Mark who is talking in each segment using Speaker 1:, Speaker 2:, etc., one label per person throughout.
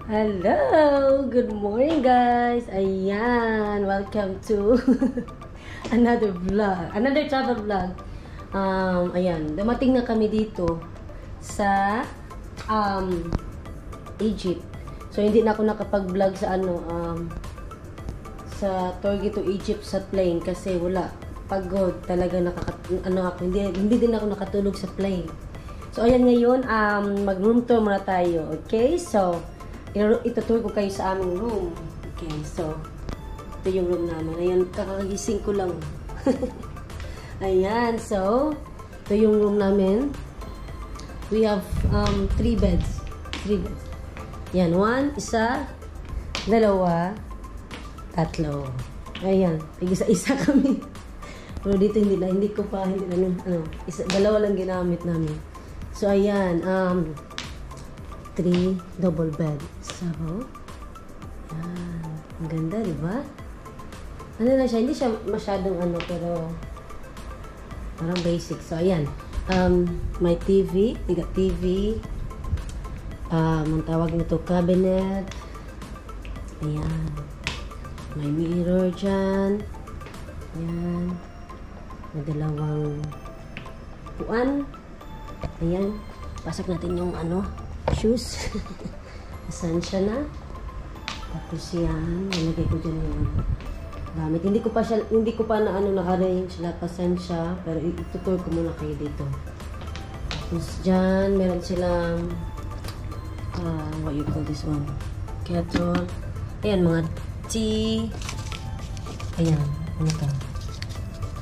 Speaker 1: Hello! Good morning guys! Ayan! Welcome to another vlog. Another travel vlog. Ayan. Dumating na kami dito sa Egypt. So, hindi na ako nakapag-vlog sa sa Torgi to Egypt sa plane kasi wala. Pagod. Talaga hindi din ako nakatulog sa plane. So, ayan ngayon, mag-room tour muna tayo. Okay? So, itutur ko kayo sa aming room. Okay, so ito yung room namin. Ayan, kakagising ko lang. Ayan, so ito yung room namin. We have 3 beds. 3 beds. Yan, 1, isa, 2, 3. Ayan, isa-isa kami. Pero dito hindi ko pa, dalawa lang ginamit namin. So, ayan, 3 double bed. So, yan. Ang ganda, diba? Ano na siya? Hindi siya masyadong pero parang basic. So, ayan. May TV. Tiga TV. Ang tawag nito, cabinet. Ayan. May mirror dyan. Ayan. May dalawang upuan. Ayan. Pasak natin yung shoes. Asan siya na? Tapos yan, nilagay ko dyan yung gamit. Hindi ko pa na-arrange lahat. Pasan siya. Pero itutur ko muna kayo dito. Tapos dyan, meron silang what you call this one? Kettle. Ayan, mga tea. Ayan, ano to?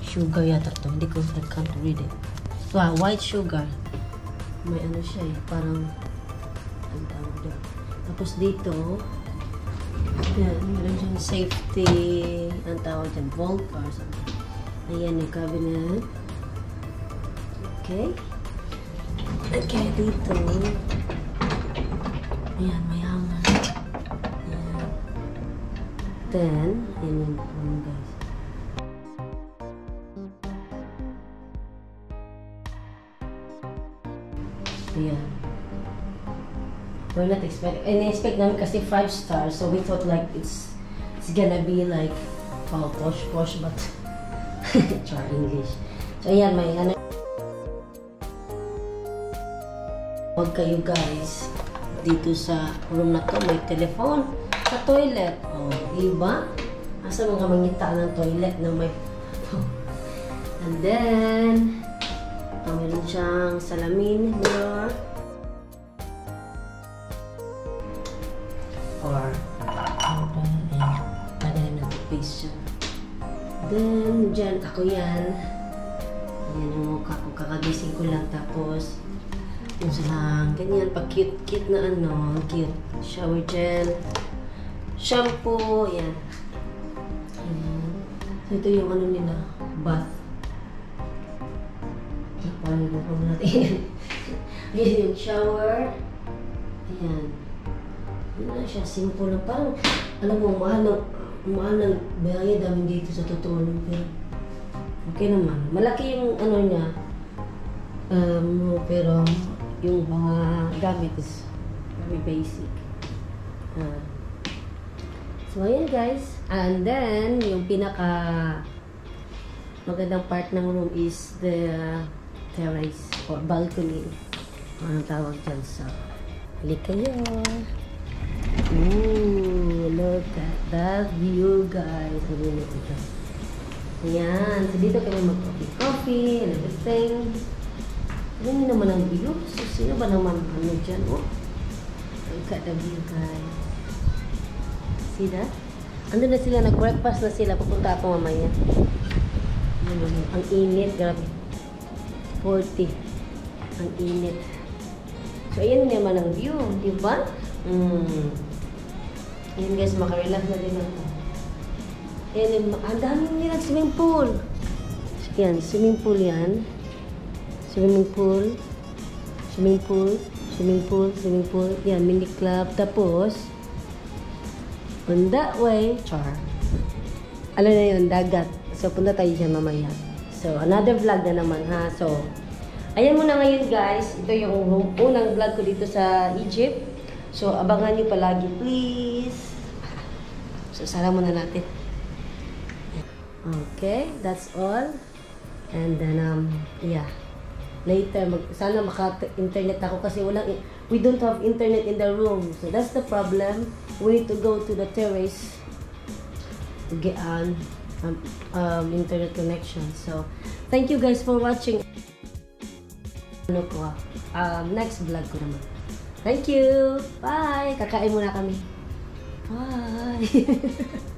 Speaker 1: Sugar yata to. I can't read it. Wow, white sugar. May siya parang ang tawag doon. Tapos dito, yan, meron dyan safety, ang tawag dyan, vault or something. Ayan yung cabinet. Okay. Okay, dito. Ayan, may hanger. Ayan. Then, ayan yung guys. Ayan. We're not expecting. In-expect namin kasi 5 stars, so we thought like it's gonna be like posh, but char English. So ayan, may Huwag kayo guys. Dito sa room na to, may telephone. Sa toilet. Oh, diba? Asa mga mangita ng toilet na may and then meron siyang salamin, mirror. Or pwede na face siya. Then, dyan, ako yan. Ayan yung mukha ko. Kakagising ko lang. Tapos, yun silang ganyan. Pag cute na cute. Shower gel. Shampoo. Ayan. Ayan. So, ito yung nila. Bath. Paano natin? Ayan yung shower. Ayan. Ano siya, simple lang. Parang, alam mo, mahal ng bayad namin dito sa totoo lang. Pero, okay naman. Malaki yung niya. Pero, yung mga gamit is very basic. So, ayan guys. And then, yung pinaka magandang part ng room is the terrace or balcony. Anong tawag dyan sa halika kayo. Ooh, look at that view, guys. Ayan. So, dito kami mag-coffee and everything. Ayan naman ang view. So, sino ba naman dyan? Oh, look at the view, guys. See that? Ando na sila, nag-breakfast na sila. Pupunta ako mamaya. Ang init, grabe. 40. Ang init. So, ayan naman ang view. Diba? Ayan guys, makarelax na din ako. Ayan, ang daming nilang swimming pool. Yan, swimming pool yan. Swimming pool. Swimming pool. Swimming pool. Swimming pool. Yan, mini club. Tapos, on that way, char. Ano na yun, dagat. So, punta tayo dyan mamaya. So, another vlog na naman ha. So, ayan muna ngayon guys. Ito yung unang vlog ko dito sa Egypt. So, abangan nyo palagi, please. So, sara muna natin. Okay, that's all. And then, yeah. Later, sana maka-internet ako kasi we don't have internet in the room. So, that's the problem. We need to go to the terrace to get on internet connection. So, thank you guys for watching. Next vlog ko naman. Thank you! Bye! Kakain muna kami. Bye!